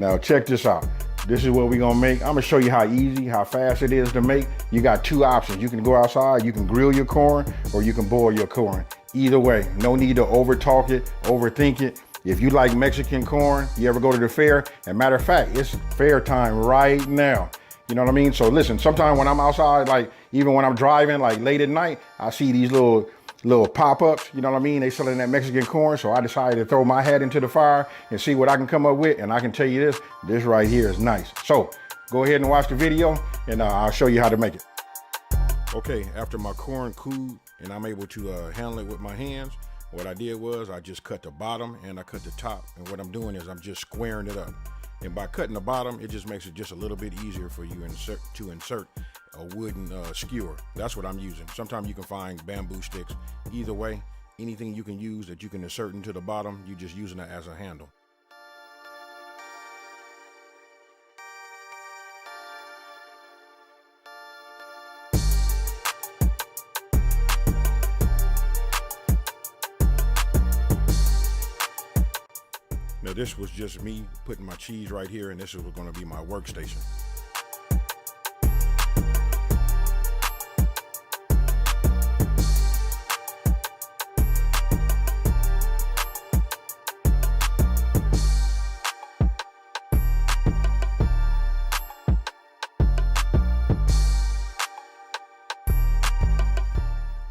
Now check this out. This is what we're gonna make. I'm gonna show you how easy, how fast it is to make. You got two options. You can go outside, you can grill your corn, or you can boil your corn. Either way, no need to over talk it, overthink it. If you like Mexican corn, you ever go to the fair? And matter of fact, it's fair time right now. You know what I mean? So listen, sometimes when I'm outside, like even when I'm driving, like late at night, I see these little pop-ups, you know what I mean? They selling that Mexican corn, so I decided to throw my hat into the fire and see what I can come up with, and I can tell you this right here is nice. So go ahead and watch the video, and I'll show you how to make it. Okay, after my corn cooled and I'm able to handle it with my hands, what I did was I just cut the bottom and I cut the top, and what I'm doing is I'm just squaring it up. And by cutting the bottom, it just makes it just a little bit easier for you to insert a wooden skewer. That's what I'm using. Sometimes you can find bamboo sticks. Either way, anything you can use that you can insert into the bottom, you're just using it as a handle. Now this was just me putting my cheese right here, and this is going to be my workstation.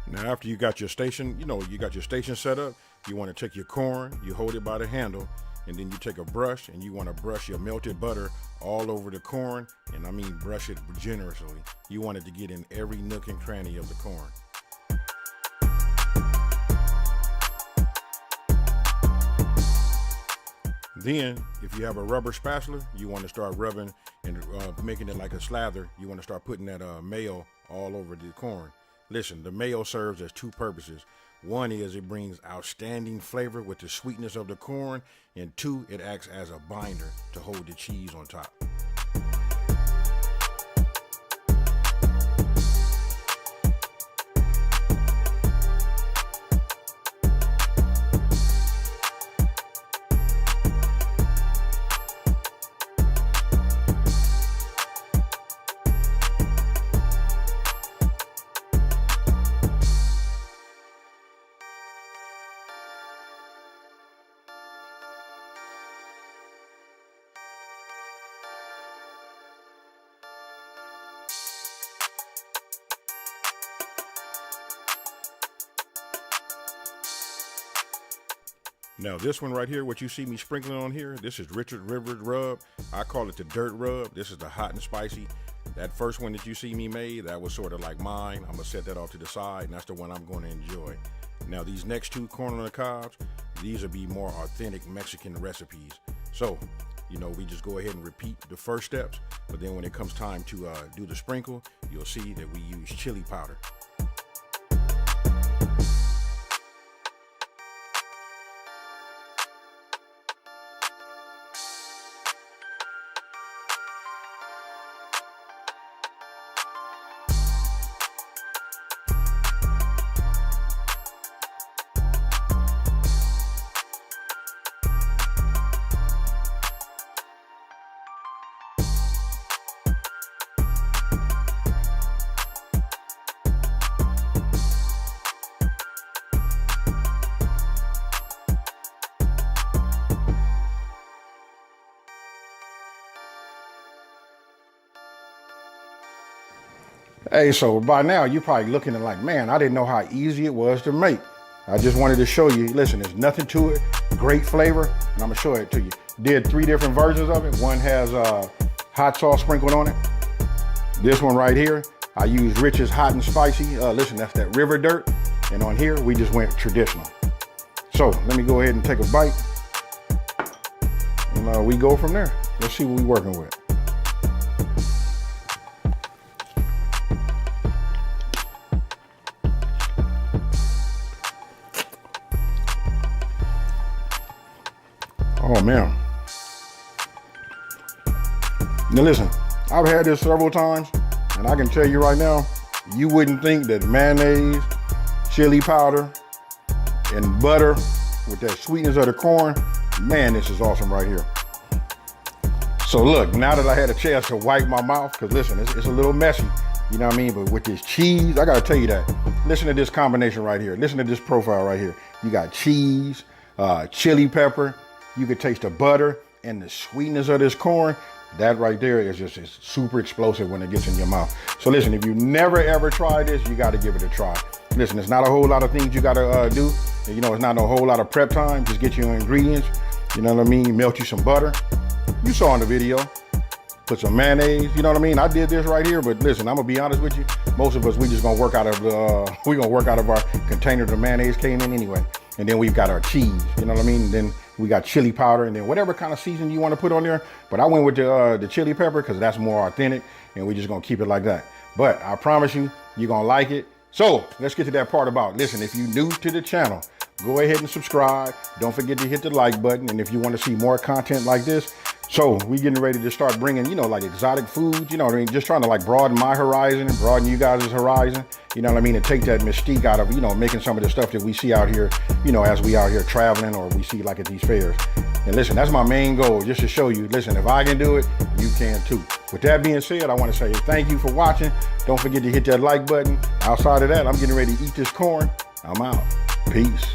Now after you got your station, you got your station set up, you want to take your corn, you hold it by the handle, and then you take a brush and you want to brush your melted butter all over the corn, and I mean brush it generously. You want it to get in every nook and cranny of the corn. Then, if you have a rubber spatula, you want to start rubbing and making it like a slather. You want to start putting that mayo all over the corn. Listen, the mayo serves as two purposes. One is it brings outstanding flavor with the sweetness of the corn, and two, it acts as a binder to hold the cheese on top. Now this one right here, what you see me sprinkling on here, this is Richard River rub. I call it the dirt rub. This is the hot and spicy. That first one that you see me made, that was sort of like mine. I'm gonna set that off to the side, and that's the one I'm gonna enjoy. Now these next two corn on the cobs, these will be more authentic Mexican recipes. So, we just go ahead and repeat the first steps, but then when it comes time to do the sprinkle, you'll see that we use chili powder. Hey, so by now you're probably looking at like, man, I didn't know how easy it was to make. I just wanted to show you, listen, there's nothing to it, great flavor, and I'm gonna show it to you. Did 3 different versions of it. One has hot sauce sprinkled on it. This one right here, I used Rich's hot and spicy. Listen, that's that river dirt. And on here, we just went traditional. So let me go ahead and take a bite. And we go from there. Let's see what we're working with. Oh man. Now listen, I've had this several times, and I can tell you right now, you wouldn't think that mayonnaise, chili powder, and butter with that sweetness of the corn, man, this is awesome right here. So look, now that I had a chance to wipe my mouth, because listen, it's a little messy, you know what I mean? But with this cheese, I gotta tell you that. Listen to this combination right here. Listen to this profile right here. You got cheese, chili pepper. You can taste the butter and the sweetness of this corn. That right there is just super explosive when it gets in your mouth. So listen, if you never ever tried this, you gotta give it a try. Listen, it's not a whole lot of things you gotta do. You know, it's not a whole lot of prep time. Just get your ingredients. You know what I mean? Melt you some butter. You saw in the video. Put some mayonnaise, you know what I mean? I did this right here, but listen, I'm gonna be honest with you. Most of us, we just gonna work out of our container the mayonnaise came in anyway. And then we've got our cheese, you know what I mean? And then we got chili powder and then whatever kind of seasoning you wanna put on there. But I went with the chili pepper because that's more authentic and we're just gonna keep it like that. But I promise you, you're gonna like it. So let's get to that part about, listen, if you're new to the channel, go ahead and subscribe. Don't forget to hit the like button. And if you wanna see more content like this, so we getting ready to start bringing, you know, like exotic foods, you know what I mean? Just trying to like broaden my horizon and broaden you guys' horizon, you know what I mean? And take that mystique out of, you know, making some of the stuff that we see out here, you know, as we out here traveling or we see like at these fairs. And listen, that's my main goal, just to show you, listen, if I can do it, you can too. With that being said, I want to say thank you for watching. Don't forget to hit that like button. Outside of that, I'm getting ready to eat this corn. I'm out. Peace.